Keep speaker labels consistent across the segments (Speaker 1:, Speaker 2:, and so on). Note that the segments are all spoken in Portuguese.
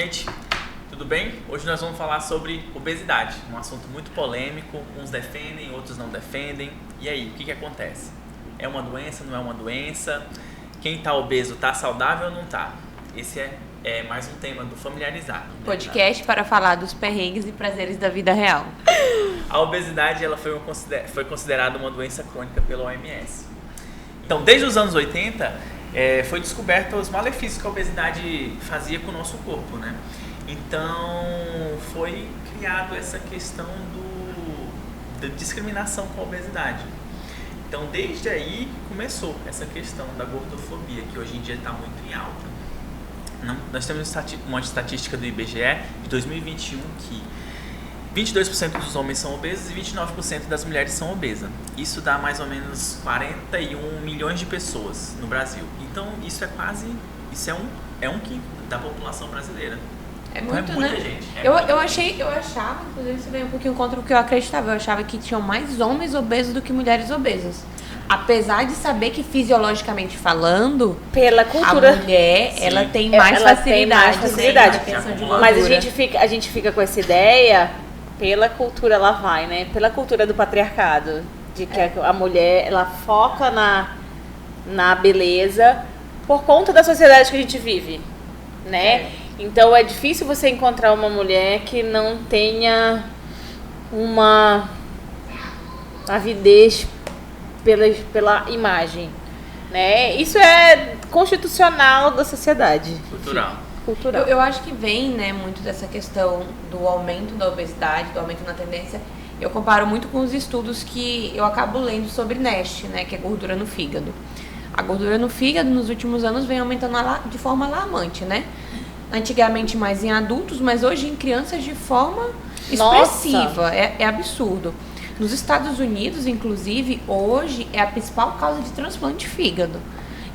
Speaker 1: gente, tudo bem? Hoje nós vamos falar sobre obesidade, um assunto muito polêmico, uns defendem, outros não defendem. E aí, o que acontece? É uma doença, não é uma doença? Quem está obeso está saudável ou não está? Esse é mais um tema do Familiarizado.
Speaker 2: Podcast para falar dos perrengues e prazeres da vida real.
Speaker 1: A obesidade ela foi considerada uma doença crônica pela OMS. Então, desde os anos 80, foi descoberto os malefícios que a obesidade fazia com o nosso corpo, né? Então, foi criado essa questão da discriminação com a obesidade. Então, desde aí começou essa questão da gordofobia, que hoje em dia está muito em alta. Nós temos uma estatística do IBGE de 2021 que 22% dos homens são obesos e 29% das mulheres são obesas. Isso dá mais ou menos 41 milhões de pessoas no Brasil. Então, isso é um quinto da população brasileira.
Speaker 2: É muito,
Speaker 1: então, muita
Speaker 2: né?
Speaker 1: gente.
Speaker 2: Eu achava, inclusive isso veio um pouquinho contra o que eu acreditava. Eu achava que tinham mais homens obesos do que mulheres obesas. Apesar de saber que fisiologicamente falando,
Speaker 3: pela cultura,
Speaker 2: a mulher,
Speaker 3: sim,
Speaker 2: ela tem mais facilidade.
Speaker 3: Mas a gente fica com essa ideia, pela cultura ela vai, né? Pela cultura do patriarcado, de que a mulher, ela foca na beleza por conta da sociedade que a gente vive, né? Então é difícil você encontrar uma mulher que não tenha uma avidez pela imagem, né? Isso é constitucional da sociedade. Cultural.
Speaker 2: Eu acho que vem, né, muito dessa questão do aumento da obesidade, do aumento na tendência. Eu comparo muito com os estudos que eu acabo lendo sobre NASH, né, que é gordura no fígado. A gordura no fígado nos últimos anos vem aumentando de forma alarmante, né? Antigamente mais em adultos, mas hoje em crianças de forma expressiva. É absurdo. Nos Estados Unidos, inclusive, hoje é a principal causa de transplante de fígado.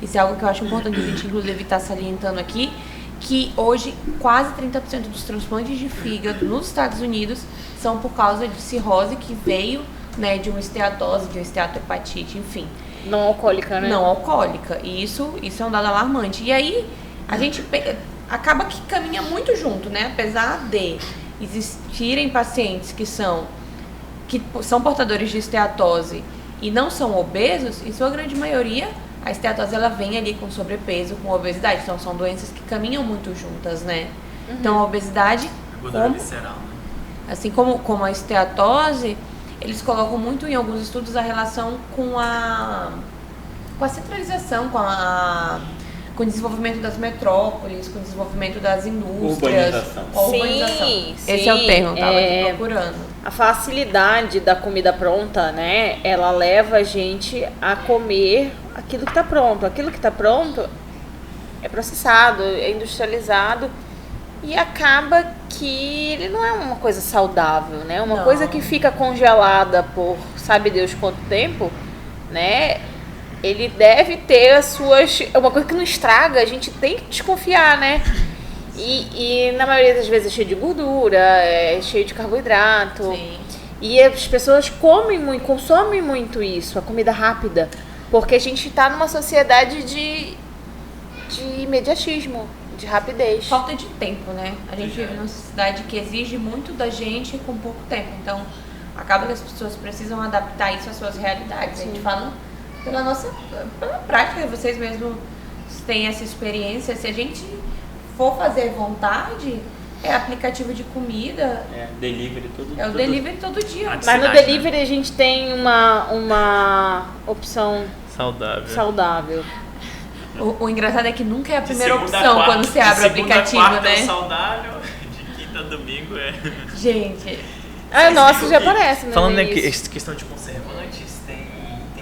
Speaker 2: Isso é algo que eu acho importante a gente, inclusive, estar salientando aqui, que hoje quase 30% dos transplantes de fígado nos Estados Unidos são por causa de cirrose que veio, né, de uma esteatose, de uma esteatohepatite, enfim.
Speaker 3: Não alcoólica, né?
Speaker 2: Não alcoólica. E isso é um dado alarmante. E aí, a gente acaba que caminha muito junto, né? Apesar de existirem pacientes que são portadores de esteatose e não são obesos, em sua grande maioria, a esteatose ela vem ali com sobrepeso, com obesidade. Então, são doenças que caminham muito juntas, né? Uhum. Então, a obesidade,
Speaker 1: visceral, né?
Speaker 2: Assim como a esteatose, eles colocam muito em alguns estudos a relação com a centralização, com o desenvolvimento das metrópoles, com o desenvolvimento das indústrias. Urbanização. Sim. Esse é o termo, eu estava aqui procurando.
Speaker 3: A facilidade da comida pronta, né, ela leva a gente a comer aquilo que está pronto. Aquilo que está pronto é processado, é industrializado e acaba que ele não é uma coisa saudável, né? Uma coisa que fica congelada por sabe Deus quanto tempo, né? Ele deve ter as suas... Uma coisa que não estraga, a gente tem que desconfiar, né? E na maioria das vezes é cheio de gordura, é cheio de carboidrato.
Speaker 2: Sim.
Speaker 3: E as pessoas consomem muito isso, a comida rápida. Porque a gente está numa sociedade de imediatismo, de rapidez.
Speaker 2: Falta de tempo, né? A gente vive numa sociedade que exige muito da gente com pouco tempo. Então, acaba que as pessoas precisam adaptar isso às suas realidades. Sim. A gente fala pela prática, vocês mesmos têm essa experiência. Se a gente for fazer vontade, é aplicativo de comida.
Speaker 1: Delivery todo
Speaker 2: dia.
Speaker 3: Delivery todo dia.
Speaker 1: Mas
Speaker 3: no delivery, né, a gente tem uma opção saudável.
Speaker 2: O engraçado é que nunca é a primeira opção quando você abre o aplicativo, né?
Speaker 1: É saudável, de quinta a domingo
Speaker 2: Gente.
Speaker 3: Nossa, já aparece, né?
Speaker 1: Falando em questão de conservantes, tem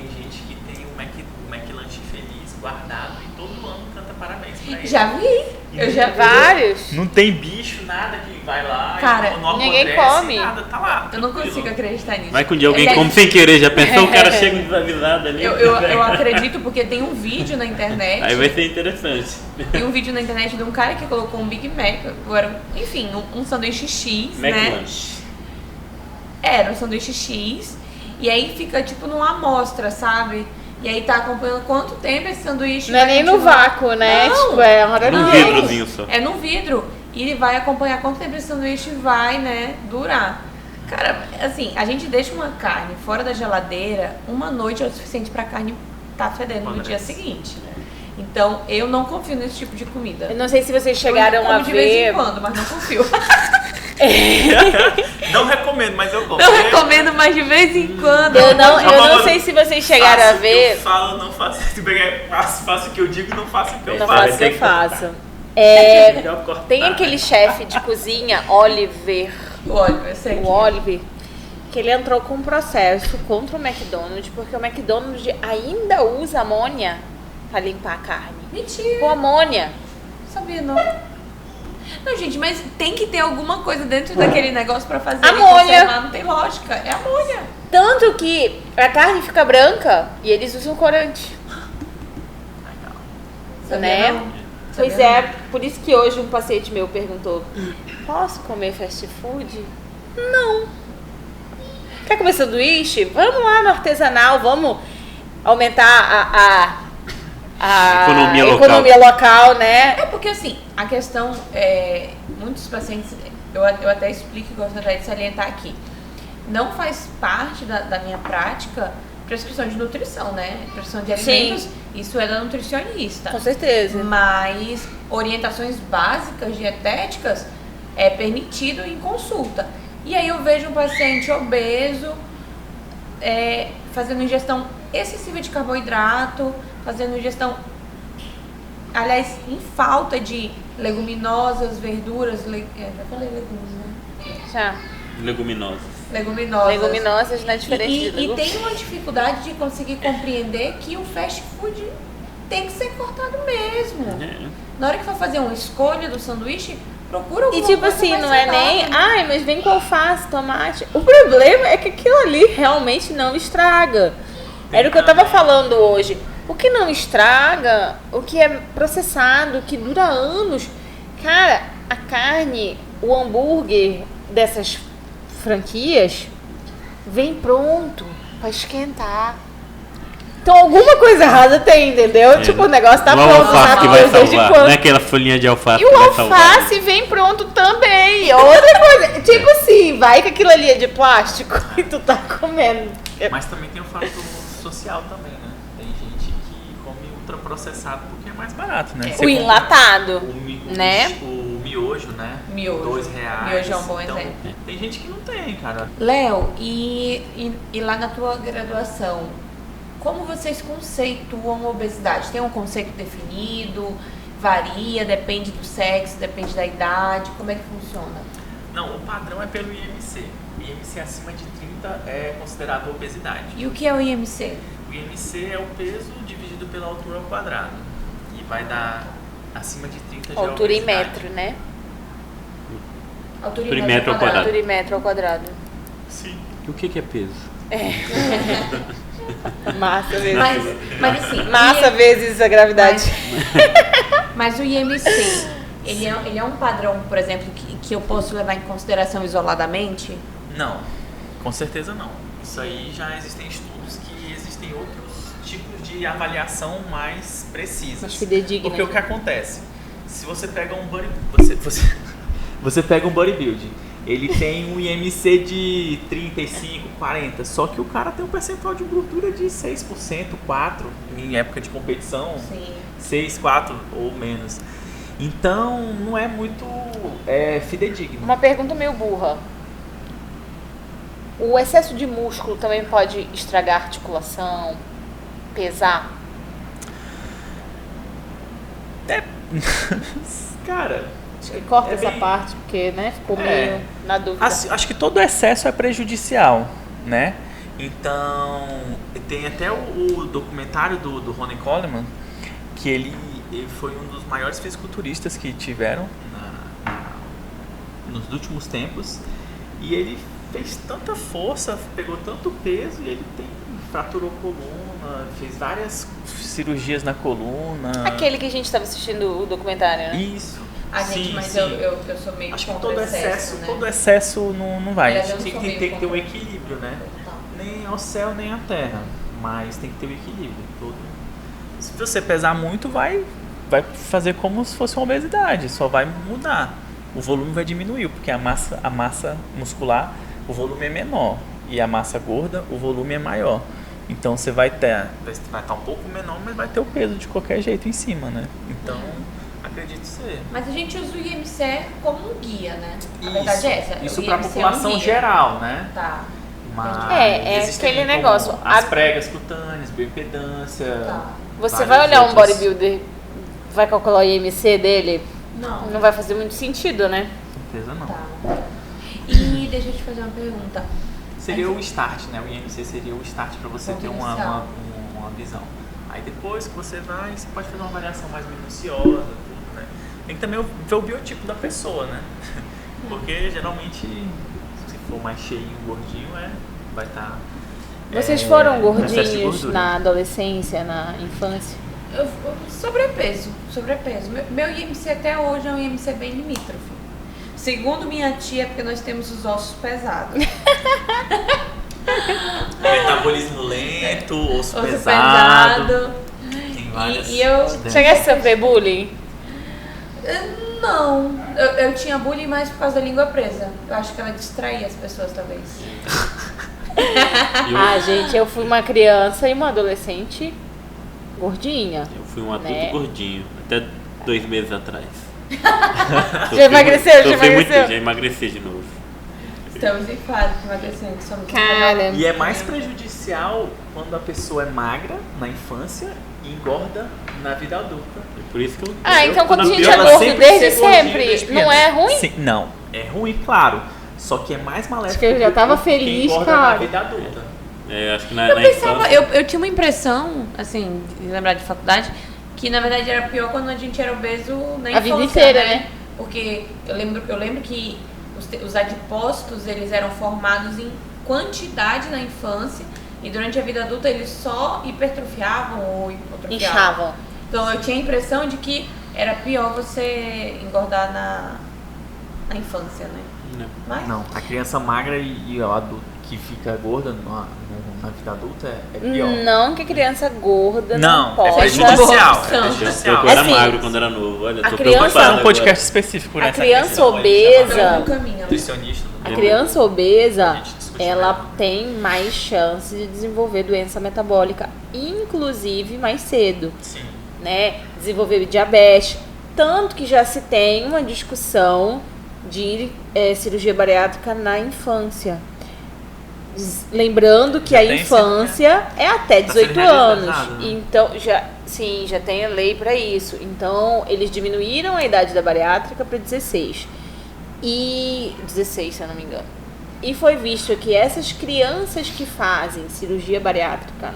Speaker 1: gente que tem um McLanche feliz guardado e todo ano canta parabéns pra ele.
Speaker 2: Já vi. Eu já vi.
Speaker 3: Vários.
Speaker 1: Não tem bicho, nada que vai lá.
Speaker 2: Cara,
Speaker 1: não
Speaker 3: ninguém
Speaker 1: apodrece,
Speaker 3: come.
Speaker 1: Nada, tá lá.
Speaker 2: Eu não consigo acreditar nisso.
Speaker 4: Vai que um dia alguém come sem querer, já pensou, o cara chega desavisado ali.
Speaker 2: Eu acredito porque tem um vídeo na internet.
Speaker 4: Aí vai ser interessante.
Speaker 2: Tem um vídeo na internet de um cara que colocou um Big Mac, enfim, um sanduíche X,
Speaker 4: McLanche.
Speaker 2: Era um sanduíche X. E aí fica tipo numa amostra, sabe? E aí tá acompanhando quanto tempo esse sanduíche.
Speaker 3: Não é nem no vácuo, né?
Speaker 2: Não,
Speaker 3: tipo, é uma
Speaker 4: num vidrozinho só.
Speaker 2: É num vidro. e vai acompanhar quanto tempo esse sanduíche vai, né, durar. Cara, assim, a gente deixa uma carne fora da geladeira, uma noite é o suficiente pra carne tá fedendo no dia seguinte. Então, eu não confio nesse tipo de comida.
Speaker 3: Eu não sei se vocês chegaram
Speaker 2: eu como
Speaker 3: a
Speaker 2: de
Speaker 3: ver...
Speaker 2: vez em quando, mas não confio.
Speaker 1: Não recomendo, mas eu como.
Speaker 2: Não recomendo, mas de vez em quando.
Speaker 3: Eu não sei se vocês chegaram a
Speaker 1: Faço o que
Speaker 3: ver...
Speaker 1: eu falo, não faço. Faço o que eu digo, não faço o que eu
Speaker 3: Não
Speaker 1: faço.
Speaker 3: faço o que eu faço.
Speaker 1: Melhor cortar.
Speaker 3: Tem aquele chefe de cozinha, Oliver,
Speaker 2: O óleo, eu sei
Speaker 3: o
Speaker 2: que...
Speaker 3: Oliver, que ele entrou com um processo contra o McDonald's, porque o McDonald's ainda usa amônia pra limpar a carne.
Speaker 2: Mentira.
Speaker 3: Com amônia.
Speaker 2: Não sabia, não. Não, gente, mas tem que ter alguma coisa dentro daquele negócio pra fazer
Speaker 3: Amônia.
Speaker 2: ele funcionar. Não tem lógica. É amônia.
Speaker 3: Tanto que a carne fica branca e eles usam corante.
Speaker 2: Sabia
Speaker 3: Né?
Speaker 2: não?
Speaker 3: Pois
Speaker 2: Sabia
Speaker 3: é,
Speaker 2: não.
Speaker 3: por isso que hoje um paciente meu perguntou: posso comer fast food? Não. Quer comer sanduíche? Vamos lá no artesanal, vamos aumentar a
Speaker 4: Economia
Speaker 3: local, né?
Speaker 2: É porque assim, a questão é, muitos pacientes, eu até explico e gosto até de salientar aqui, não faz parte da minha prática prescrição de nutrição, né? Prescrição de alimentos,
Speaker 3: Sim.
Speaker 2: isso é da nutricionista.
Speaker 3: Com certeza.
Speaker 2: Mas orientações básicas dietéticas é permitido em consulta. E aí eu vejo um paciente obeso fazendo ingestão excessiva de carboidrato, fazendo ingestão, aliás, em falta de leguminosas, verduras, já falei legumes, né?
Speaker 3: Já.
Speaker 4: Leguminosas.
Speaker 2: Leguminosas.
Speaker 3: Leguminosas não é diferente de
Speaker 2: E
Speaker 3: legumes.
Speaker 2: tem uma dificuldade de conseguir compreender que o fast food tem que ser cortado mesmo. Na hora que for fazer uma escolha do sanduíche, procura alguma
Speaker 3: E tipo
Speaker 2: coisa
Speaker 3: assim,
Speaker 2: mais
Speaker 3: não é nem,
Speaker 2: saudável.
Speaker 3: ai, mas vem com alface, tomate. O problema é que aquilo ali realmente não estraga. Era o que eu tava falando hoje. O que não estraga, o que é processado, o que dura anos. Cara, a carne, o hambúrguer dessas franquias vem pronto pra esquentar. Então alguma coisa errada tem, entendeu? Tipo, o negócio tá
Speaker 4: Não é o
Speaker 3: pronto,
Speaker 4: alface
Speaker 3: sabe?
Speaker 4: que vai
Speaker 3: Desde
Speaker 4: salvar,
Speaker 3: quando?
Speaker 4: não é aquela folhinha de alface
Speaker 3: E
Speaker 4: que
Speaker 3: o
Speaker 4: vai salvar.
Speaker 3: alface vem pronto também. Outra coisa, tipo assim, vai que aquilo ali é de plástico e tu tá comendo.
Speaker 1: Mas também tem o fator social também, né? Tem gente que come ultraprocessado porque é mais barato, né? Você
Speaker 3: O
Speaker 1: compra
Speaker 3: enlatado,
Speaker 1: né?
Speaker 3: né?
Speaker 1: O miojo, né?
Speaker 2: Miojo.
Speaker 1: R$2.
Speaker 2: Miojo é um bom
Speaker 1: Então,
Speaker 2: exemplo.
Speaker 1: tem gente que não tem, cara.
Speaker 2: Léo, e lá na tua graduação, como vocês conceituam obesidade? Tem um conceito definido? Varia? Depende do sexo? Depende da idade? Como é que funciona?
Speaker 1: Não, o padrão é pelo IMC. O IMC acima de 30 é considerado obesidade.
Speaker 2: E o que é o IMC?
Speaker 1: O IMC é o peso dividido pela altura ao quadrado. E vai dar acima de 30 já é
Speaker 3: Altura em
Speaker 1: obesidade.
Speaker 3: metro, né?
Speaker 2: Altura
Speaker 4: Por
Speaker 2: em
Speaker 4: metro ao quadrado.
Speaker 3: Altura em metro ao quadrado.
Speaker 1: Sim.
Speaker 4: O que é peso?
Speaker 3: Massa vezes.
Speaker 2: Mas assim,
Speaker 3: Massa vezes a gravidade.
Speaker 2: mas o IMC, ele é um padrão, por exemplo, que eu posso levar em consideração isoladamente?
Speaker 1: Não, com certeza não. Isso aí já existem estudos que existem outros tipos de avaliação mais precisas.
Speaker 3: Mais fidedigna.
Speaker 1: Porque o que acontece? Se você pega um você pega um bodybuilding, ele tem um IMC de 35, 40, só que o cara tem um percentual de gordura de 6%, 4% em época de competição,
Speaker 2: Sim.
Speaker 1: 6, 4 ou menos. Então não é muito fidedigno.
Speaker 3: Uma pergunta meio burra. O excesso de músculo também pode estragar a articulação, pesar?
Speaker 1: Cara,
Speaker 3: Acho que corta
Speaker 1: É
Speaker 3: essa
Speaker 1: bem-
Speaker 3: parte, porque, né, ficou meio na dúvida.
Speaker 1: acho que todo excesso é prejudicial, né? Então, tem até o documentário do Ronnie Coleman, que ele foi um dos maiores fisiculturistas que tiveram nos últimos tempos. E ele fez tanta força, pegou tanto peso e ele fraturou coluna, fez várias cirurgias na coluna.
Speaker 3: Aquele que a gente estava assistindo o documentário, né?
Speaker 1: Isso.
Speaker 2: Gente, mas
Speaker 1: sim.
Speaker 2: eu sou meio
Speaker 1: Acho que
Speaker 2: contra
Speaker 1: todo
Speaker 2: excesso, né?
Speaker 1: todo excesso não vai.
Speaker 2: Aliás, eu
Speaker 1: Tem
Speaker 2: sou
Speaker 1: que
Speaker 2: meio
Speaker 1: ter um
Speaker 2: contra.
Speaker 1: equilíbrio, né?
Speaker 2: Total.
Speaker 1: Nem ao céu, nem à terra. Mas tem que ter o equilíbrio. Se você pesar muito, vai fazer como se fosse uma obesidade. Só vai mudar. o volume vai diminuir, porque a massa muscular, o volume é menor, e a massa gorda, o volume é maior. Então você vai estar um pouco menor, mas vai ter o peso de qualquer jeito em cima, né? Então, acredito ser.
Speaker 2: Mas a gente usa o IMC como um guia, né? A verdade é essa.
Speaker 1: Isso
Speaker 2: o
Speaker 1: para a
Speaker 2: IMC
Speaker 1: população
Speaker 2: é um guia.
Speaker 1: geral, né?
Speaker 2: Tá.
Speaker 1: Mas
Speaker 3: É
Speaker 1: existem
Speaker 3: aquele
Speaker 1: como
Speaker 3: negócio,
Speaker 1: as
Speaker 3: a-
Speaker 1: pregas cutâneas, bioimpedância.
Speaker 2: Tá.
Speaker 3: Você
Speaker 1: vários
Speaker 3: vai olhar um
Speaker 1: outros.
Speaker 3: bodybuilder, vai calcular o IMC dele,
Speaker 2: Não.
Speaker 3: não vai fazer muito sentido, né?
Speaker 1: Com certeza não.
Speaker 2: Tá. E deixa eu te fazer uma pergunta.
Speaker 1: Seria o start, né? O IMC seria o start para você
Speaker 2: Ponto
Speaker 1: ter uma
Speaker 2: inicial.
Speaker 1: visão. Aí depois que você vai, você pode fazer uma avaliação mais minuciosa, tudo, né? Tem que também ver o biotipo da pessoa, né? Porque geralmente, se for mais cheio, gordinho, vai estar...
Speaker 3: Vocês foram
Speaker 1: excesso de
Speaker 3: gordinhos
Speaker 1: gordura.
Speaker 3: na adolescência, na infância?
Speaker 2: Sobrepeso. Meu IMC até hoje é um IMC bem limítrofe. Segundo minha tia, é porque nós temos os ossos pesados.
Speaker 1: Metabolismo lento, osso pesado. Tem várias.
Speaker 2: E eu
Speaker 3: Chegasse a sofrer bullying?
Speaker 2: Não, eu tinha bullying mais por causa da língua presa. Eu acho que ela distraía as pessoas, talvez.
Speaker 3: Ah, gente, eu fui uma criança e uma adolescente gordinha.
Speaker 4: Eu fui um adulto
Speaker 3: Né?
Speaker 4: gordinho, até 2 meses atrás.
Speaker 3: Já emagreceu? Já
Speaker 4: Sofri muito,
Speaker 3: emagreceu?
Speaker 4: já emagreci de novo.
Speaker 2: Estamos em fase de emagrecendo. Somos
Speaker 3: Cara,
Speaker 1: E é mais prejudicial quando a pessoa é magra na infância e engorda na vida adulta.
Speaker 4: É por isso que eu...
Speaker 3: Ah, então quando a gente
Speaker 1: viu,
Speaker 3: é
Speaker 1: ela
Speaker 3: gordo
Speaker 1: sempre
Speaker 3: desde
Speaker 1: ser gordinha
Speaker 3: sempre,
Speaker 1: desde
Speaker 3: não
Speaker 1: pequena.
Speaker 3: é ruim?
Speaker 1: Sim, não, é ruim, claro. Só que é mais maléfico.
Speaker 3: Acho que eu já tava
Speaker 1: quem
Speaker 3: feliz,
Speaker 1: engorda
Speaker 3: cara.
Speaker 1: na vida adulta.
Speaker 4: acho que
Speaker 2: Eu
Speaker 4: na
Speaker 2: pensava,
Speaker 4: infância...
Speaker 2: eu tinha uma impressão, assim, de lembrar de faculdade, que na verdade era pior quando a gente era obeso na infância,
Speaker 3: vida inteira, né?
Speaker 2: Porque eu lembro que os adipócitos, eles eram formados em quantidade na infância e durante a vida adulta eles só hipertrofiavam ou hipotrofiavam.
Speaker 3: Inchavam.
Speaker 2: Então eu tinha a impressão de que era pior você engordar na infância, né?
Speaker 4: Não.
Speaker 2: Mas
Speaker 1: Não, a criança magra e o adulto que fica gorda na vida adulta é pior.
Speaker 3: Não que a criança gorda
Speaker 1: Não,
Speaker 3: não possa.
Speaker 1: é prejudicial.
Speaker 2: Opção.
Speaker 1: É
Speaker 4: Eu
Speaker 1: prejudicial.
Speaker 4: era
Speaker 3: Assim,
Speaker 4: magro quando era novo, olha,
Speaker 3: a
Speaker 4: tô
Speaker 3: criança-
Speaker 1: Pode
Speaker 4: preocupado
Speaker 1: fazer um podcast
Speaker 4: agora.
Speaker 1: específico
Speaker 3: A
Speaker 1: nessa
Speaker 3: criança
Speaker 1: questão,
Speaker 3: obesa-
Speaker 2: tá no caminho.
Speaker 1: Nutricionista.
Speaker 3: A criança obesa,
Speaker 1: A gente discute
Speaker 3: ela
Speaker 1: melhor.
Speaker 3: tem mais chance de desenvolver doença metabólica, inclusive mais cedo,
Speaker 1: Sim.
Speaker 3: né? Desenvolver diabetes. Tanto que já se tem uma discussão de cirurgia bariátrica na infância. Lembrando que
Speaker 1: Já
Speaker 3: a
Speaker 1: tem
Speaker 3: infância é até
Speaker 1: Tá sendo
Speaker 3: 18 anos.
Speaker 1: realizado, né?
Speaker 3: Então, já tem a lei para isso. Então, eles diminuíram a idade da bariátrica para 16. E 16, se eu não me engano. E foi visto que essas crianças que fazem cirurgia bariátrica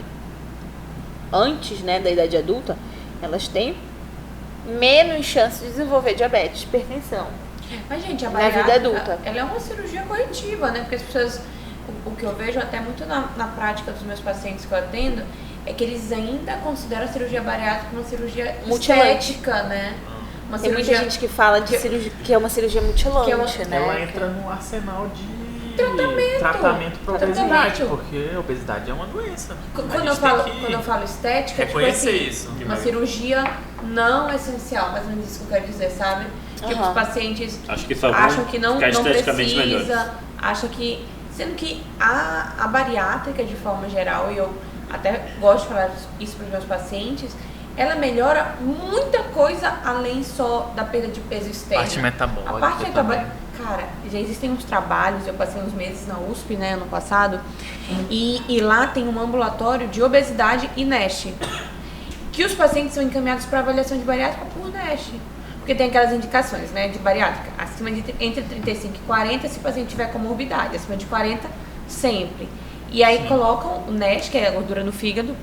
Speaker 3: antes, né, da idade adulta, elas têm menos chance de desenvolver diabetes, hipertensão.
Speaker 2: Mas, gente, a
Speaker 3: Na vida
Speaker 2: bariátrica,
Speaker 3: adulta.
Speaker 2: ela é uma cirurgia corretiva, né? Porque as pessoas, o que eu vejo até muito na prática dos meus pacientes que eu atendo, é que eles ainda consideram a cirurgia bariátrica uma cirurgia
Speaker 3: Mutilante.
Speaker 2: estética, né? Uma
Speaker 3: Tem muita
Speaker 2: cirurgia
Speaker 3: gente que fala de cirurgia, que é uma cirurgia mutilante,
Speaker 2: que é uma-
Speaker 3: né?
Speaker 1: Ela entra no arsenal de
Speaker 2: Tratamento.
Speaker 1: tratamento para
Speaker 2: Tratamento.
Speaker 1: obesidade, porque a obesidade é uma doença.
Speaker 2: Quando
Speaker 1: A
Speaker 2: eu
Speaker 1: gente
Speaker 2: falo,
Speaker 1: tem que
Speaker 2: quando eu falo estética,
Speaker 1: reconhecer
Speaker 2: tipo assim,
Speaker 1: isso.
Speaker 2: uma cirurgia não essencial, mais ou menos isso que eu quero dizer, sabe? Tipo,
Speaker 3: Aham.
Speaker 2: os pacientes
Speaker 4: Acho que só
Speaker 2: acham
Speaker 4: vão
Speaker 2: que não
Speaker 4: ficar esteticamente
Speaker 2: precisa,
Speaker 4: melhores.
Speaker 2: acham que... Sendo que a bariátrica, de forma geral, e eu até gosto de falar isso para os meus pacientes, ela melhora muita coisa além só da perda de peso externo.
Speaker 1: Parte metabólica
Speaker 2: A parte metabólica,
Speaker 1: também.
Speaker 2: cara, já existem uns trabalhos, eu passei uns meses na USP, né, ano passado, e lá tem um ambulatório de obesidade e NASH, que os pacientes são encaminhados para avaliação de bariátrica por NASH. Porque tem aquelas indicações, né, de bariátrica, acima de entre 35 e 40, se o paciente tiver comorbidade, acima de 40, sempre. E aí colocam o NASH, que é a gordura no fígado,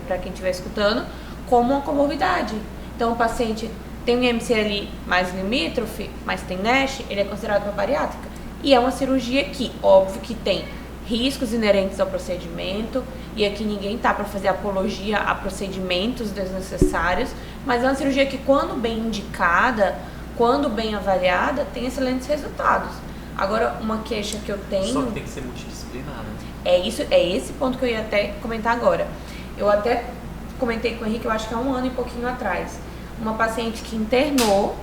Speaker 2: para quem estiver escutando, como uma comorbidade. Então o paciente tem um IMC ali mais limítrofe, mas tem NASH, ele é considerado uma bariátrica. E é uma cirurgia que, óbvio que tem riscos inerentes ao procedimento, e aqui ninguém tá para fazer apologia a procedimentos desnecessários, mas é uma cirurgia que, quando bem indicada, quando bem avaliada, tem excelentes resultados. Agora, uma queixa que eu tenho...
Speaker 1: Só que tem que ser multidisciplinar, né?
Speaker 2: É esse ponto que eu ia até comentar agora. Eu até comentei com o Henrique, eu acho que há um ano e pouquinho atrás, uma paciente que internou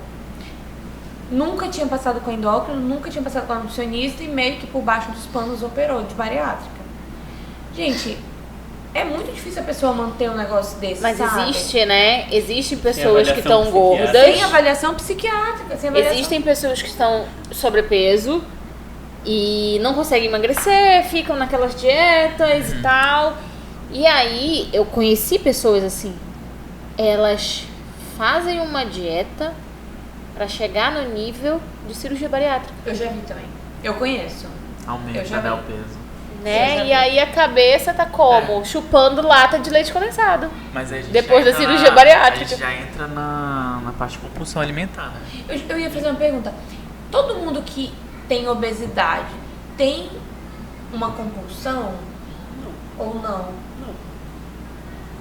Speaker 2: nunca tinha passado com endócrino, nunca tinha passado com a nutricionista e meio que por baixo dos panos operou de bariátrica. Gente, é muito difícil a pessoa manter um negócio desse,
Speaker 3: Mas
Speaker 2: sabe?
Speaker 3: existe, né? Existem pessoas que estão
Speaker 4: avaliação
Speaker 3: gordas.
Speaker 2: Sem avaliação psiquiátrica, sem avaliação...
Speaker 3: Existem pessoas que estão sobrepeso e não conseguem emagrecer, ficam naquelas dietas e tal. E aí, eu conheci pessoas assim, elas fazem uma dieta pra chegar no nível de cirurgia bariátrica,
Speaker 2: Eu já vi também. Eu conheço.
Speaker 1: Aumenta,
Speaker 2: Eu já
Speaker 1: né,
Speaker 2: vi.
Speaker 1: o peso.
Speaker 3: né? E aí a cabeça tá como? Chupando lata de leite condensado.
Speaker 1: Mas aí a gente
Speaker 3: Depois
Speaker 1: já
Speaker 3: da
Speaker 1: entra
Speaker 3: cirurgia bariátrica.
Speaker 1: A gente já entra na parte de compulsão alimentar, né?
Speaker 2: Eu ia fazer uma pergunta. Todo mundo que tem obesidade tem uma compulsão? Ou não?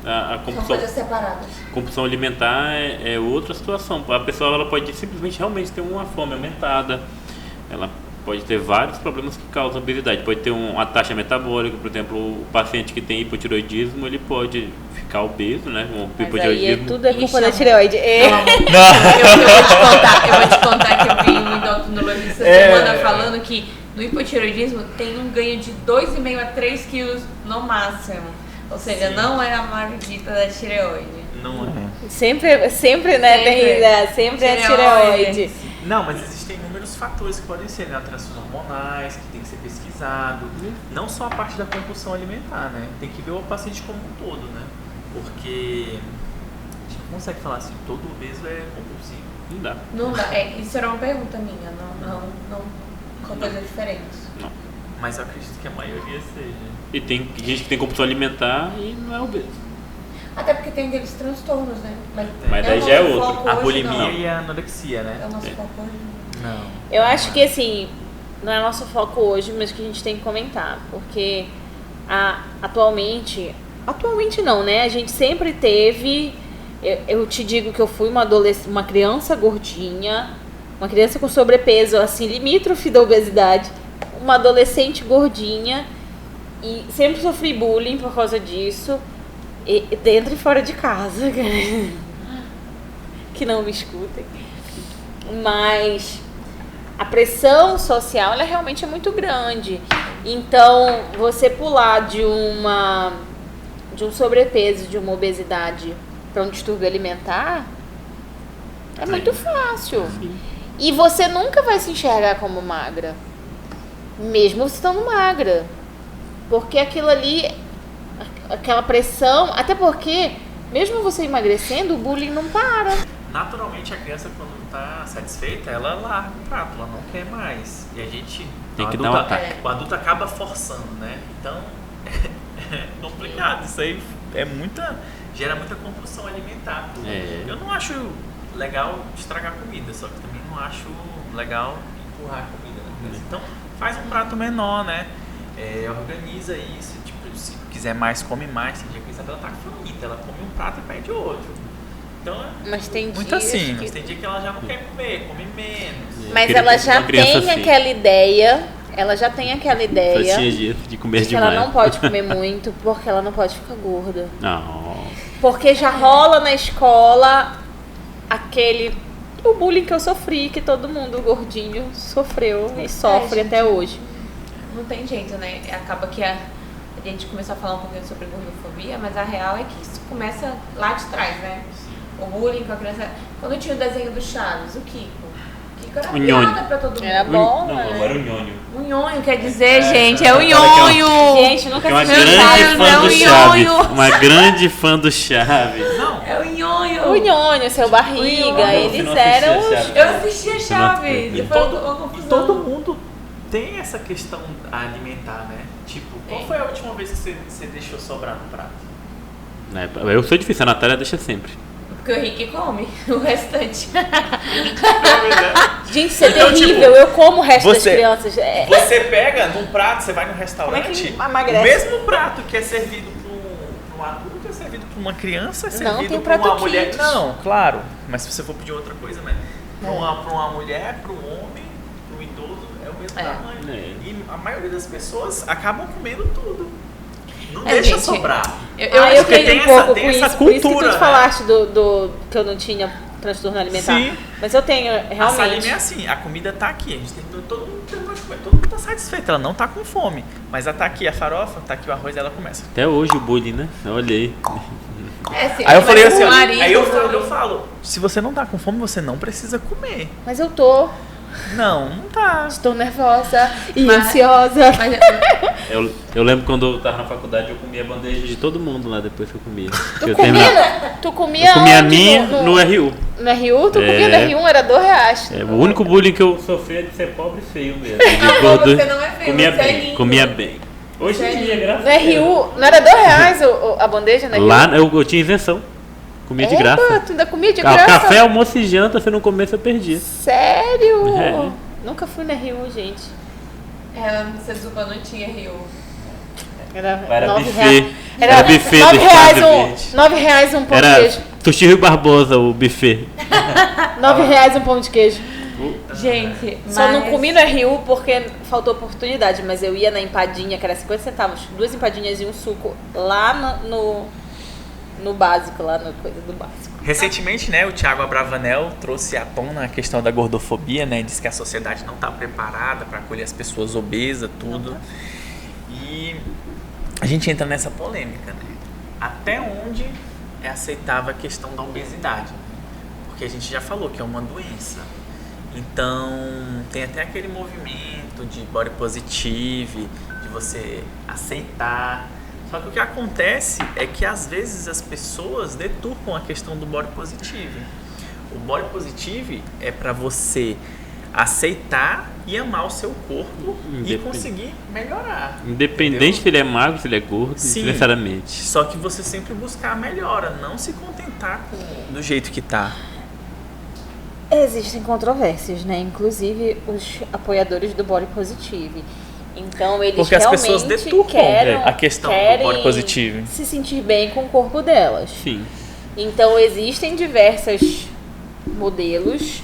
Speaker 4: A
Speaker 2: São
Speaker 4: compulsão,
Speaker 2: coisas separadas.
Speaker 4: compulsão alimentar é outra situação. A pessoa ela pode simplesmente realmente ter uma fome aumentada. Ela pode ter vários problemas que causam obesidade. Pode ter uma taxa metabólica, por exemplo, o paciente que tem hipotireoidismo, ele pode ficar obeso, né? Um
Speaker 3: Mas aí
Speaker 4: hipotireoidismo.
Speaker 3: tudo é culpa
Speaker 2: Ixi,
Speaker 3: da
Speaker 2: amor.
Speaker 3: tireoide.
Speaker 2: Eu vou te contar que eu vi um endocrinologista semana falando que no hipotireoidismo tem um ganho de 2,5 a 3 quilos no máximo. Ou seja,
Speaker 1: Sim.
Speaker 2: não é a maldita da tireoide.
Speaker 1: Não é.
Speaker 3: Sempre, né?
Speaker 2: Sempre.
Speaker 3: Sempre é a
Speaker 2: Tireoide.
Speaker 3: tireoide.
Speaker 1: Não, mas existem inúmeros fatores que podem ser, né? Alterações hormonais, que tem que ser pesquisado. Não só a parte da compulsão alimentar, né? Tem que ver o paciente como um todo, né? Porque a gente não consegue falar assim, todo obeso é compulsivo.
Speaker 4: Não dá.
Speaker 2: Não dá. Isso era uma pergunta minha, não com coisas diferentes.
Speaker 4: Não.
Speaker 1: Mas eu acredito que a maioria seja.
Speaker 4: E tem gente que tem compulsão alimentar e não é obeso.
Speaker 2: Até porque tem aqueles transtornos, né?
Speaker 4: Mas
Speaker 2: é
Speaker 4: daí
Speaker 2: o
Speaker 4: já é
Speaker 2: nosso
Speaker 4: outro.
Speaker 2: foco
Speaker 1: A
Speaker 2: hoje,
Speaker 1: bulimia
Speaker 2: não.
Speaker 1: e a anorexia, né?
Speaker 2: É o nosso foco hoje.
Speaker 1: Não.
Speaker 3: Eu acho que assim, não é nosso foco hoje, mas que a gente tem que comentar. Porque atualmente não, né? A gente sempre teve. Eu te digo que eu fui uma criança gordinha, uma criança com sobrepeso, assim, limítrofe da obesidade, uma adolescente gordinha e sempre sofri bullying por causa disso, dentro e fora de casa, que não me escutem. Mas a pressão social, ela realmente é muito grande. Então, você pular de um sobrepeso, de uma obesidade para um distúrbio alimentar é muito fácil. E você nunca vai se enxergar como magra, mesmo você estando magra. Porque aquilo ali, aquela pressão, até porque, mesmo você emagrecendo, o bullying não para.
Speaker 1: Naturalmente, a criança, quando está satisfeita, ela larga o prato, ela não quer mais. E a gente.
Speaker 4: Tem que
Speaker 1: o
Speaker 4: dar um
Speaker 1: adulto-
Speaker 4: ataque.
Speaker 1: O adulto acaba forçando, né? Então, é complicado. Isso aí gera muita compulsão alimentar.
Speaker 4: É.
Speaker 1: Eu não acho legal estragar comida, só que também não acho legal empurrar a comida na criança. Então, faz um prato menor, né? Organiza isso, tipo, se quiser mais, come mais. Tem dia que ela tá faminta, ela come um prato e pede outro. Então,
Speaker 3: Mas tem
Speaker 1: muito
Speaker 3: dias
Speaker 1: assim,
Speaker 3: que-
Speaker 1: mas tem dia que ela já não quer comer, come menos.
Speaker 3: Mas
Speaker 4: queria
Speaker 3: ela
Speaker 4: que fosse
Speaker 3: já
Speaker 4: uma criança
Speaker 3: tem
Speaker 4: assim.
Speaker 3: aquela ideia, ela já tem aquela ideia
Speaker 4: Só tinha de comer
Speaker 3: que
Speaker 4: demais.
Speaker 3: ela não pode comer muito porque ela não pode ficar gorda.
Speaker 4: Não.
Speaker 3: Porque já rola na escola o bullying que eu sofri, que todo mundo gordinho sofreu e sofre
Speaker 2: gente.
Speaker 3: até hoje.
Speaker 2: Não tem jeito, né? Acaba que a gente começou a falar um pouquinho sobre gordofobia, mas a real é que isso começa lá de trás, né? O bullying com a criança. Quando tinha o desenho do Chaves, o Kiko. O Kiko era
Speaker 4: O nhonho.
Speaker 2: piada pra todo mundo.
Speaker 3: Era bom,
Speaker 4: Não,
Speaker 3: né?
Speaker 4: agora o nhonho.
Speaker 2: O nhonho quer dizer, gente, é o
Speaker 4: Agora que é um-
Speaker 2: nhonho.
Speaker 3: Gente, nunca
Speaker 4: Que é uma
Speaker 3: assisti
Speaker 2: Meu
Speaker 4: grande
Speaker 2: Deus,
Speaker 4: fã
Speaker 2: é
Speaker 4: do
Speaker 2: o
Speaker 4: Chaves.
Speaker 2: nhonho.
Speaker 4: Uma grande fã do Chaves.
Speaker 1: Não,
Speaker 2: É o nhonho.
Speaker 3: O nhonho, seu barriga,
Speaker 2: nhonho.
Speaker 3: eles
Speaker 4: Você não
Speaker 3: eram
Speaker 4: assistia
Speaker 3: os...
Speaker 4: Chaves?
Speaker 2: Eu assistia
Speaker 4: Não,
Speaker 2: Chaves.
Speaker 4: e
Speaker 2: Depois uma confusão.
Speaker 1: todo mundo tem essa questão alimentar, né? Tipo, qual
Speaker 2: Tem.
Speaker 1: foi a última vez que você deixou sobrar no prato?
Speaker 4: Né, eu sou difícil, a Natália deixa sempre.
Speaker 2: Porque o Rick come o restante.
Speaker 3: Gente, isso é
Speaker 1: Então,
Speaker 3: terrível.
Speaker 1: tipo,
Speaker 3: eu como o resto das
Speaker 1: você-
Speaker 3: crianças.
Speaker 1: Você pega num prato, você vai no
Speaker 3: Como é
Speaker 1: restaurante,
Speaker 3: que emagrece?
Speaker 1: o mesmo prato que é servido para um adulto é servido para uma criança, é
Speaker 3: Não,
Speaker 1: servido
Speaker 3: tem
Speaker 1: para
Speaker 3: prato
Speaker 1: uma mulher.
Speaker 3: kids.
Speaker 1: Não, claro. Mas se você for pedir outra coisa, né? Para uma mulher, para um homem, para um idoso, é o mesmo
Speaker 2: É.
Speaker 1: tamanho.
Speaker 4: É.
Speaker 1: E a maioria das pessoas acabam comendo tudo. Não
Speaker 2: É,
Speaker 1: deixa
Speaker 2: gente,
Speaker 1: sobrar.
Speaker 2: Eu
Speaker 3: Eu
Speaker 1: porque
Speaker 3: fiquei
Speaker 1: tem
Speaker 3: um
Speaker 1: essa-
Speaker 3: pouco
Speaker 1: tem
Speaker 3: com
Speaker 1: essa
Speaker 3: isso. Por isso que
Speaker 1: cultura,
Speaker 3: tu
Speaker 1: né?
Speaker 3: falaste do que eu não tinha transtorno alimentar.
Speaker 1: Sim.
Speaker 3: Mas eu tenho,
Speaker 1: A Saline
Speaker 3: realmente.
Speaker 1: é assim, a comida tá aqui, a gente tem, todo mundo terminou de comer, todo mundo tá satisfeito, ela não tá com fome. Mas ela tá aqui a farofa, tá aqui o arroz, ela começa.
Speaker 4: Até hoje o bullying, né? Olha aí.
Speaker 2: Assim,
Speaker 1: Aí eu falei
Speaker 2: mas
Speaker 1: assim,
Speaker 2: o
Speaker 1: ó,
Speaker 2: marido-
Speaker 1: aí eu falo, se você não tá com fome, você não precisa comer.
Speaker 3: Mas eu tô.
Speaker 1: Não tá.
Speaker 3: Estou nervosa e
Speaker 2: Mas-
Speaker 3: ansiosa.
Speaker 2: Mas
Speaker 4: Eu lembro quando eu tava na faculdade, eu comia a bandeja de todo mundo lá depois que eu comia.
Speaker 3: Tu
Speaker 4: Eu
Speaker 3: comia,
Speaker 4: terminava-
Speaker 3: tu comia
Speaker 4: eu comia a
Speaker 3: onde?
Speaker 4: minha no RU.
Speaker 3: No RU? Tu comia
Speaker 4: É.
Speaker 3: no RU, era R$2.
Speaker 4: É, o único bullying que eu sofri é de ser pobre e feio mesmo. De
Speaker 2: você não é feio,
Speaker 4: comia
Speaker 2: você é
Speaker 4: bem,
Speaker 2: lindo.
Speaker 4: comia bem. Hoje em dia, graças
Speaker 3: No
Speaker 4: a Deus.
Speaker 3: RU, não era R$2 a bandeja, né?
Speaker 4: Lá eu tinha isenção. Comia de graça.
Speaker 3: Tu ainda comia de
Speaker 4: Ah,
Speaker 3: graça?
Speaker 4: café, almoço e janta, se não comesse, eu perdia.
Speaker 3: Sério?
Speaker 4: É.
Speaker 3: Nunca fui na RU, gente.
Speaker 2: ela no Sedupa não tinha Rio.
Speaker 3: Era
Speaker 4: Era
Speaker 3: R$9.
Speaker 4: buffet.
Speaker 3: Era
Speaker 4: Era buffet do
Speaker 3: R$9
Speaker 4: Estado Verde.
Speaker 3: R$9 um pão de
Speaker 4: Era
Speaker 3: queijo.
Speaker 4: Sushi Rio Barbosa, o buffet.
Speaker 3: R$9 um pão de queijo.
Speaker 2: Gente, mas...
Speaker 3: Só não comi no RU porque faltou oportunidade, mas eu ia na empadinha, que era 50 centavos, 2 empadinhas e um suco lá no básico, lá na coisa do básico.
Speaker 1: Recentemente, né, o Thiago Abravanel trouxe à tona a questão da gordofobia, né, diz que a sociedade não está preparada para acolher as pessoas obesas, tudo. E a gente entra nessa polêmica, né? Até onde é aceitável a questão da obesidade? Porque a gente já falou que é uma doença. Então, tem até aquele movimento de body positive, de você aceitar. Só que o que acontece é que às vezes as pessoas deturpam a questão do body positive. O body positive é para você aceitar e amar o seu corpo e conseguir melhorar.
Speaker 4: Independente
Speaker 1: entendeu?
Speaker 4: se ele é magro, se ele é gordo,
Speaker 1: Sim.
Speaker 4: necessariamente.
Speaker 1: Só que você sempre buscar a melhora, não se contentar do jeito que tá.
Speaker 3: Existem controvérsias, né? Inclusive os apoiadores do body positive. Então eles
Speaker 1: Porque as
Speaker 3: realmente
Speaker 1: pessoas deturpam a questão do body positive.
Speaker 3: se sentir bem com o corpo delas.
Speaker 4: Sim.
Speaker 3: Então existem diversos modelos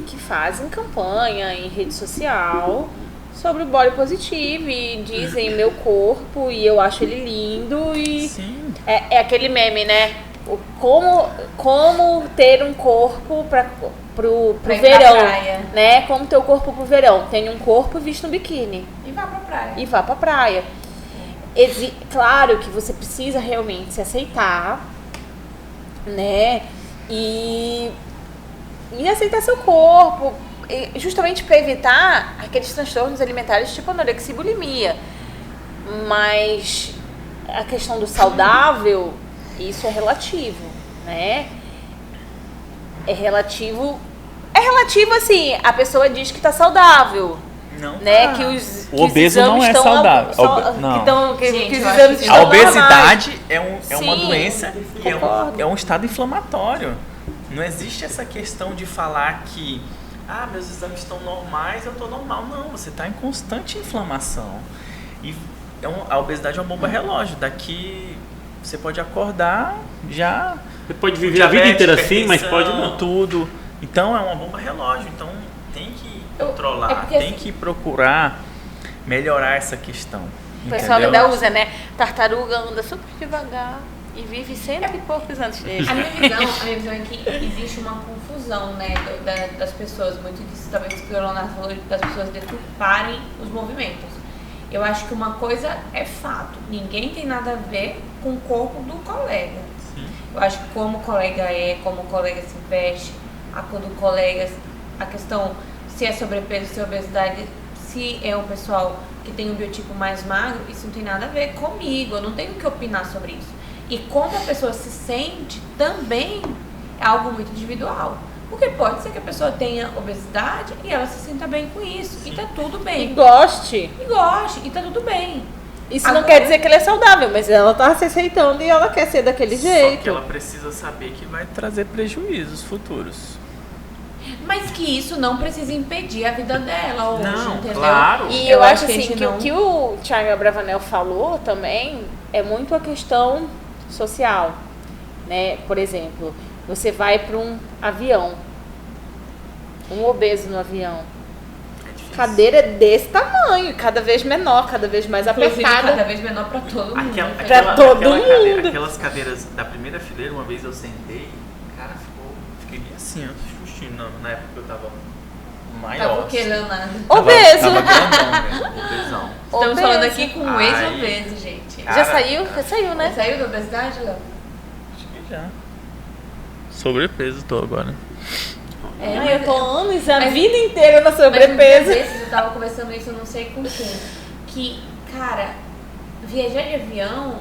Speaker 3: que fazem campanha em rede social sobre o body positive e dizem meu corpo e eu acho ele lindo e
Speaker 1: Sim.
Speaker 3: é aquele meme, né? Como ter um corpo pro
Speaker 2: Pra ir pra
Speaker 3: verão,
Speaker 2: praia.
Speaker 3: né? Como ter o corpo pro verão. Tem um corpo visto no biquíni
Speaker 2: E vá pra praia.
Speaker 3: e vá pra praia. Claro que você precisa realmente se aceitar, né? E aceitar seu corpo, justamente para evitar aqueles transtornos alimentares tipo anorexia e bulimia. Mas a questão do saudável, isso é relativo, né? É relativo assim, a pessoa diz que tá saudável,
Speaker 1: Não.
Speaker 3: né? Que os
Speaker 1: obeso
Speaker 3: exames
Speaker 1: não é
Speaker 3: estão
Speaker 1: saudável. Não.
Speaker 3: que
Speaker 2: Gente,
Speaker 3: os
Speaker 2: eu acho
Speaker 3: exames
Speaker 2: que
Speaker 3: estão
Speaker 1: A
Speaker 3: normais.
Speaker 1: obesidade é uma
Speaker 3: Sim,
Speaker 1: doença e
Speaker 3: concordo.
Speaker 1: é um estado inflamatório. Não existe essa questão de falar que meus exames estão normais, eu estou normal. Não, você está em constante inflamação. E a obesidade é uma bomba relógio. Daqui você pode acordar já...
Speaker 4: Você pode viver a vida inteira assim, mas pode
Speaker 1: hipertensão,
Speaker 4: não.
Speaker 1: tudo. Então é uma bomba relógio. Então tem que controlar,
Speaker 2: porque
Speaker 1: tem
Speaker 2: assim-
Speaker 1: que procurar melhorar essa questão.
Speaker 3: O pessoal
Speaker 1: entendeu?
Speaker 3: ainda usa, né? Tartaruga anda super devagar e vive 100 e poucos anos dele.
Speaker 2: A minha visão é que existe uma confusão, né, das pessoas, muito disso talvez que o Leonardo falou, das pessoas deturparem os movimentos. Eu acho que uma coisa é fato, ninguém tem nada a ver com o corpo do colega.
Speaker 1: Sim.
Speaker 2: Eu acho que como o colega como o colega se veste, a cor do colega, a questão se é sobrepeso, se é obesidade, se é um pessoal que tem um biotipo mais magro, isso não tem nada a ver comigo, eu não tenho que opinar sobre isso. E como a pessoa se sente também é algo muito individual. Porque pode ser que a pessoa tenha obesidade e ela se sinta bem com isso. E tá tudo
Speaker 3: E
Speaker 2: bem.
Speaker 3: goste.
Speaker 2: E goste, e tá tudo bem.
Speaker 3: Isso não
Speaker 2: Agora-
Speaker 3: quer dizer que ela é saudável, mas ela tá se aceitando e ela quer ser daquele
Speaker 1: Só
Speaker 3: jeito.
Speaker 1: que ela precisa saber que vai trazer prejuízos futuros.
Speaker 2: Mas que isso não precisa impedir a vida dela hoje,
Speaker 1: Não,
Speaker 2: entendeu?
Speaker 1: claro.
Speaker 3: E
Speaker 2: Eu
Speaker 3: eu
Speaker 2: acho
Speaker 3: acho
Speaker 2: que a
Speaker 3: assim
Speaker 2: gente
Speaker 3: que
Speaker 2: não-
Speaker 3: o que o Thiago Abravanel falou também é muito a questão social, né? Por exemplo, você vai para um avião, um obeso no avião,
Speaker 1: É difícil.
Speaker 3: cadeira é desse tamanho, cada vez menor, cada vez mais
Speaker 2: Inclusive,
Speaker 3: apertada.
Speaker 2: cada vez menor pra todo mundo. né?
Speaker 3: Pra todo mundo.
Speaker 1: Aquelas cadeiras da primeira fileira, uma vez eu sentei, cara fiquei bem assim, ó, xuxinho, na época que eu tava maior.
Speaker 2: Tava o que, Leonardo?
Speaker 3: Obeso.
Speaker 1: Tava grandão mesmo, obesão.
Speaker 2: Estamos
Speaker 3: Obeso.
Speaker 2: falando aqui com um
Speaker 1: Ai.
Speaker 2: ex-obeso, gente.
Speaker 1: Cara,
Speaker 3: Já saiu? Já saiu, né?
Speaker 2: Saiu da obesidade, Léo?
Speaker 1: Acho que já. Sobrepeso tô agora.
Speaker 3: Ai, eu tô anos, a
Speaker 2: mas-
Speaker 3: vida inteira na
Speaker 2: Mas muitas
Speaker 3: sobrepeso.
Speaker 2: vezes eu tava conversando isso, eu não sei com quem. Que, cara, viajar de avião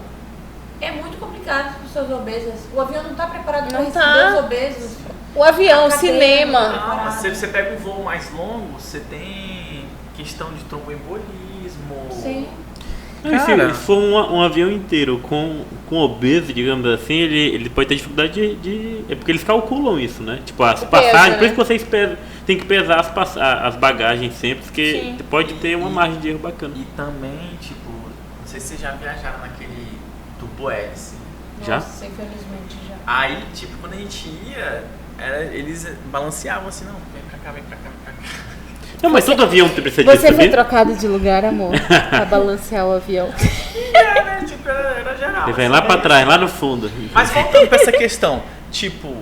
Speaker 2: é muito complicado para pessoas obesas. O avião não tá preparado para
Speaker 3: Não
Speaker 2: receber
Speaker 3: tá.
Speaker 2: os obesos.
Speaker 3: O avião, o
Speaker 2: A cadeira,
Speaker 3: cinema.
Speaker 1: Não, mas se você pega um voo mais longo, você tem questão de tromboembolismo.
Speaker 2: Sim.
Speaker 4: Se for um avião inteiro com obeso, digamos assim, ele pode ter dificuldade de. É porque eles calculam isso, né? Tipo, as
Speaker 3: O
Speaker 4: passagens,
Speaker 3: peso,
Speaker 4: por isso
Speaker 3: né?
Speaker 4: que vocês tem que pesar as bagagens sempre, porque
Speaker 3: Sim.
Speaker 4: pode ter uma margem de erro bacana.
Speaker 1: E também, tipo, não sei se vocês já viajaram naquele turbo hélice.
Speaker 4: Já?
Speaker 2: Nossa, infelizmente já.
Speaker 1: Aí, tipo, quando a gente ia, eles balanceavam assim, não, vem pra cá, vem pra cá, vem pra cá.
Speaker 4: Não, mas todo avião precisa disso,
Speaker 3: Você foi
Speaker 4: sabia?
Speaker 3: trocado de lugar, amor, pra balancear o avião.
Speaker 1: Era, tipo, era geral.
Speaker 4: Ele vem
Speaker 1: assim,
Speaker 4: lá pra
Speaker 1: era
Speaker 4: trás,
Speaker 1: isso.
Speaker 4: lá no fundo.
Speaker 1: Mas voltando pra essa questão, tipo,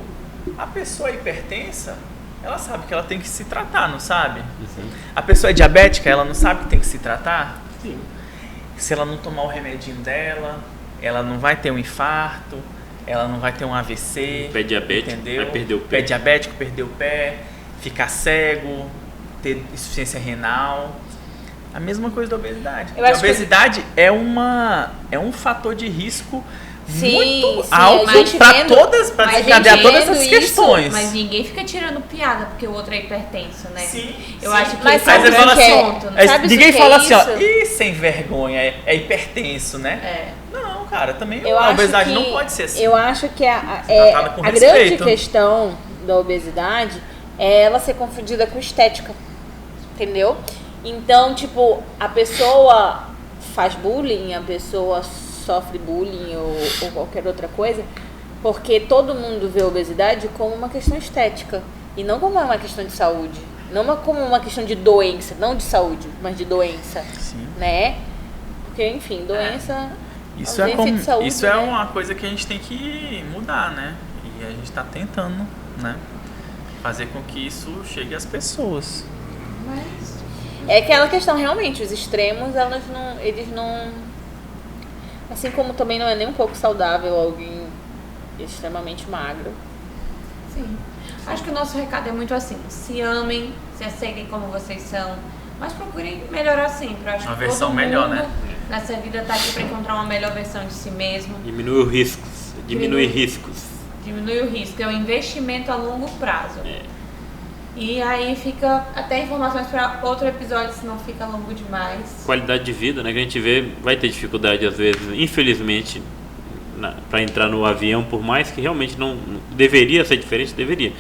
Speaker 1: a pessoa hipertensa, ela sabe que ela tem que se tratar, não sabe? A pessoa é diabética, ela não sabe que tem que se tratar?
Speaker 4: Sim.
Speaker 1: Se ela não tomar o remedinho dela, ela não vai ter um infarto, ela não vai ter um AVC.
Speaker 4: Pé diabético,
Speaker 1: entendeu?
Speaker 4: vai perder o pé.
Speaker 1: Pé diabético, perder o pé, ficar cego, ter insuficiência renal. A mesma coisa da obesidade.
Speaker 3: Eu
Speaker 1: A
Speaker 3: acho que-
Speaker 1: obesidade é um fator de risco
Speaker 3: Sim,
Speaker 1: muito
Speaker 3: sim,
Speaker 1: alto
Speaker 3: a gente
Speaker 1: para
Speaker 3: vendo-
Speaker 1: todas, para
Speaker 2: mas
Speaker 1: desencadear
Speaker 2: gente
Speaker 1: todas
Speaker 2: vendo
Speaker 1: essas
Speaker 2: isso,
Speaker 1: questões.
Speaker 2: Mas ninguém fica tirando piada porque o outro é hipertenso, né?
Speaker 1: Sim,
Speaker 2: Eu
Speaker 1: sim.
Speaker 2: acho que
Speaker 3: Mas
Speaker 2: esse
Speaker 3: sabe
Speaker 2: é o
Speaker 3: o
Speaker 1: fala
Speaker 2: grande
Speaker 3: que é?
Speaker 2: ponto, né?
Speaker 1: Aí
Speaker 3: Sabe
Speaker 1: ninguém
Speaker 3: o que é
Speaker 1: fala assim, ó,
Speaker 3: isso?
Speaker 1: ih, sem vergonha, é hipertenso, né?
Speaker 2: É.
Speaker 1: Não, cara, também
Speaker 3: Eu
Speaker 1: a
Speaker 3: acho
Speaker 1: obesidade
Speaker 3: que,
Speaker 1: não pode ser assim.
Speaker 3: Eu acho que
Speaker 1: Tratada com
Speaker 3: a grande
Speaker 1: respeito.
Speaker 3: questão da obesidade é ela ser confundida com estética, entendeu? Então, tipo, a pessoa faz bullying, a pessoa sofre bullying ou qualquer outra coisa, porque todo mundo vê a obesidade como uma questão estética e não como uma questão de saúde, como uma questão de doença, não de saúde, mas de doença,
Speaker 1: Sim.
Speaker 3: né? Porque, enfim, doença...
Speaker 1: Isso
Speaker 3: ausência de saúde,
Speaker 1: isso é
Speaker 3: né?
Speaker 1: uma coisa que a gente tem que mudar, né? E a gente está tentando, né? Fazer com que isso chegue às pessoas.
Speaker 2: Mas
Speaker 3: É aquela questão, realmente, os extremos, eles não... Assim como também não é nem um pouco saudável alguém extremamente magro.
Speaker 2: sim. Acho que o nosso recado é muito assim: se amem, se aceitem como vocês são, mas procurem melhorar sempre. Eu acho
Speaker 1: Uma
Speaker 2: que
Speaker 1: versão
Speaker 2: todo
Speaker 1: melhor,
Speaker 2: mundo
Speaker 1: né?
Speaker 2: nessa vida tá aqui para encontrar uma melhor versão de si mesmo.
Speaker 4: Diminui os riscos. Diminui riscos.
Speaker 2: Diminui o risco, é um investimento a longo prazo.
Speaker 4: É.
Speaker 2: E aí fica até informações para outro episódio, senão fica longo demais.
Speaker 4: Qualidade de vida, né? Que a gente vê, vai ter dificuldade às vezes, infelizmente, para entrar no avião, por mais que realmente não deveria ser diferente, deveria.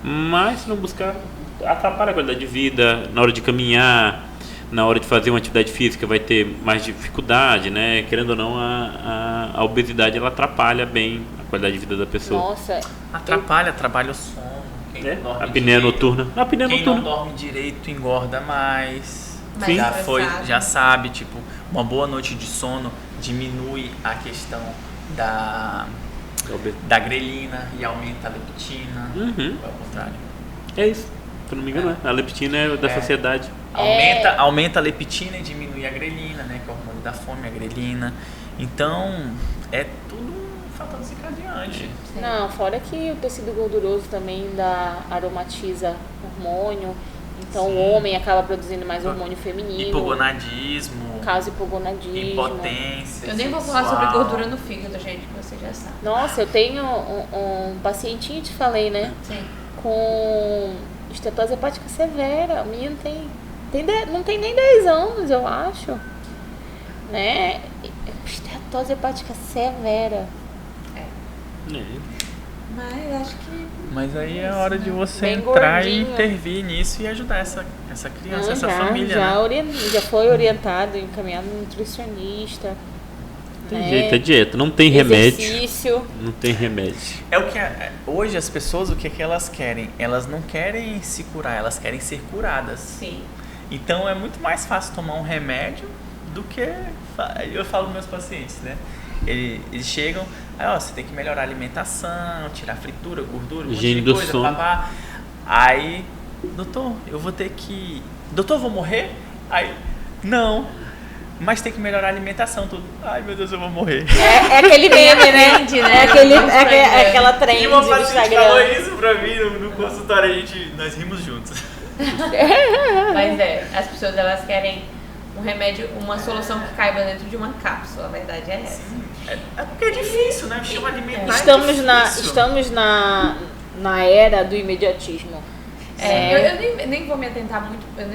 Speaker 4: Mas se não buscar, atrapalha a qualidade de vida, na hora de caminhar, na hora de fazer uma atividade física vai ter mais dificuldade, né? Querendo ou não, a obesidade ela atrapalha bem a qualidade de vida da pessoa.
Speaker 3: Nossa,
Speaker 1: Atrapalha o sono. Quem
Speaker 4: É,
Speaker 1: não dorme
Speaker 4: a apneia
Speaker 1: direito-
Speaker 4: noturna. A apneia
Speaker 1: Quem não
Speaker 4: noturna.
Speaker 1: dorme direito engorda mais.
Speaker 2: Mais
Speaker 1: Já
Speaker 2: estressado.
Speaker 1: já sabe, tipo, uma boa noite de sono diminui a questão da grelina e aumenta a leptina.
Speaker 4: Uhum.
Speaker 1: Ou ao contrário.
Speaker 4: É isso. Se eu não me engano, a leptina é da saciedade.
Speaker 1: Aumenta a leptina e diminui a grelina, né? Que é o hormônio da fome, a grelina. Então, é tudo um fator desencadeante.
Speaker 3: não, fora que o tecido gorduroso também aromatiza hormônio, então
Speaker 1: Sim.
Speaker 3: o homem acaba produzindo mais hormônio feminino,
Speaker 1: Hipogonadismo,
Speaker 3: causa hipogonadismo.
Speaker 1: impotência.
Speaker 2: Eu nem vou falar
Speaker 1: sexual.
Speaker 2: sobre gordura no fígado, gente, que você já sabe.
Speaker 3: Nossa, eu tenho um pacientinho, te falei, né?
Speaker 2: Sim.
Speaker 3: Com estetose hepática severa. O menino não tem nem 10 anos, eu acho. Né? Estetose hepática severa.
Speaker 4: É.
Speaker 2: Mas acho que
Speaker 1: Mas aí é a hora de você
Speaker 3: Bem
Speaker 1: entrar
Speaker 3: gordinho.
Speaker 1: e intervir nisso e ajudar essa criança,
Speaker 3: Não,
Speaker 1: essa família, né?
Speaker 3: já foi orientado, encaminhado no nutricionista.
Speaker 4: Tem
Speaker 3: né?
Speaker 4: jeito, é dieta. Não tem remédio.
Speaker 3: Exercício.
Speaker 4: Não tem remédio.
Speaker 1: É o que hoje as pessoas, o que é que elas querem? Elas não querem se curar, elas querem ser curadas.
Speaker 2: sim.
Speaker 1: Então é muito mais fácil tomar um remédio do que eu falo para meus pacientes, né? Eles chegam, Aí, ó, você tem que melhorar a alimentação, tirar fritura, gordura, um monte
Speaker 4: Higiene
Speaker 1: de
Speaker 4: do
Speaker 1: coisa,
Speaker 4: sono.
Speaker 1: papá. Aí, doutor, eu vou ter que... Doutor, eu vou morrer? Aí, não. Mas tem que melhorar a alimentação, tudo. Ai, meu Deus, eu vou morrer.
Speaker 3: É aquele meme, né?
Speaker 2: Trend, né?
Speaker 3: É aquela trend
Speaker 1: E uma
Speaker 3: do
Speaker 1: paciente falou
Speaker 3: Instagram.
Speaker 1: isso pra mim no consultório, nós rimos juntos.
Speaker 2: Mas as pessoas elas querem um remédio, uma solução que caiba dentro de uma cápsula, a verdade é essa.
Speaker 1: É porque é difícil, né? O sistema alimentar
Speaker 3: Estamos na era do imediatismo.
Speaker 2: Eu nem vou me atentar muito, eu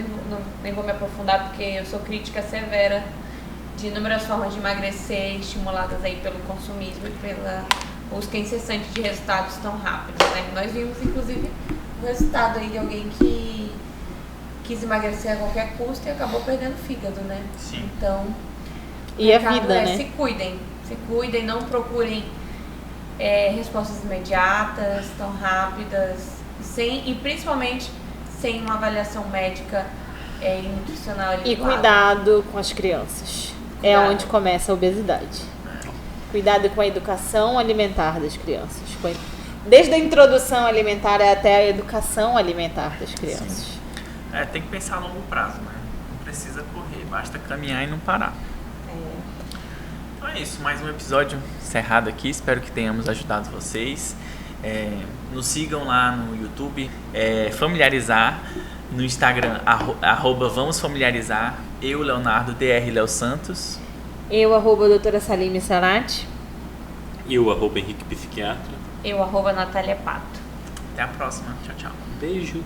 Speaker 2: nem vou me aprofundar, porque eu sou crítica severa de inúmeras formas de emagrecer, estimuladas aí pelo consumismo e pela busca incessante de resultados tão rápidos, né? Nós vimos, inclusive, o resultado aí de alguém que quis emagrecer a qualquer custo e acabou perdendo o fígado, né?
Speaker 1: Sim.
Speaker 2: Então,
Speaker 3: E
Speaker 2: o
Speaker 3: a
Speaker 2: recado
Speaker 3: vida,
Speaker 2: é,
Speaker 3: né?
Speaker 2: se cuidem, não procurem respostas imediatas, tão rápidas, e principalmente sem uma avaliação médica e nutricional
Speaker 3: E
Speaker 2: adequada.
Speaker 3: cuidado com as crianças. É
Speaker 2: Cuidado.
Speaker 3: onde começa a obesidade. Cuidado com a educação alimentar das crianças. Desde a introdução alimentar até a educação alimentar das crianças.
Speaker 1: Tem que pensar a longo prazo, né? Não precisa correr, basta caminhar e não parar. Então é isso, mais um episódio encerrado aqui. Espero que tenhamos ajudado vocês. Nos sigam lá no YouTube, familiarizar, no Instagram, @ Vamos Familiarizar, eu, Leonardo, Dr. Léo Santos.
Speaker 3: Eu, doutora Salime Sarati.
Speaker 4: E o @Henrique Psiquiatra.
Speaker 2: Eu, Natália Pato.
Speaker 1: Até a próxima. Tchau, tchau.
Speaker 4: Beijo.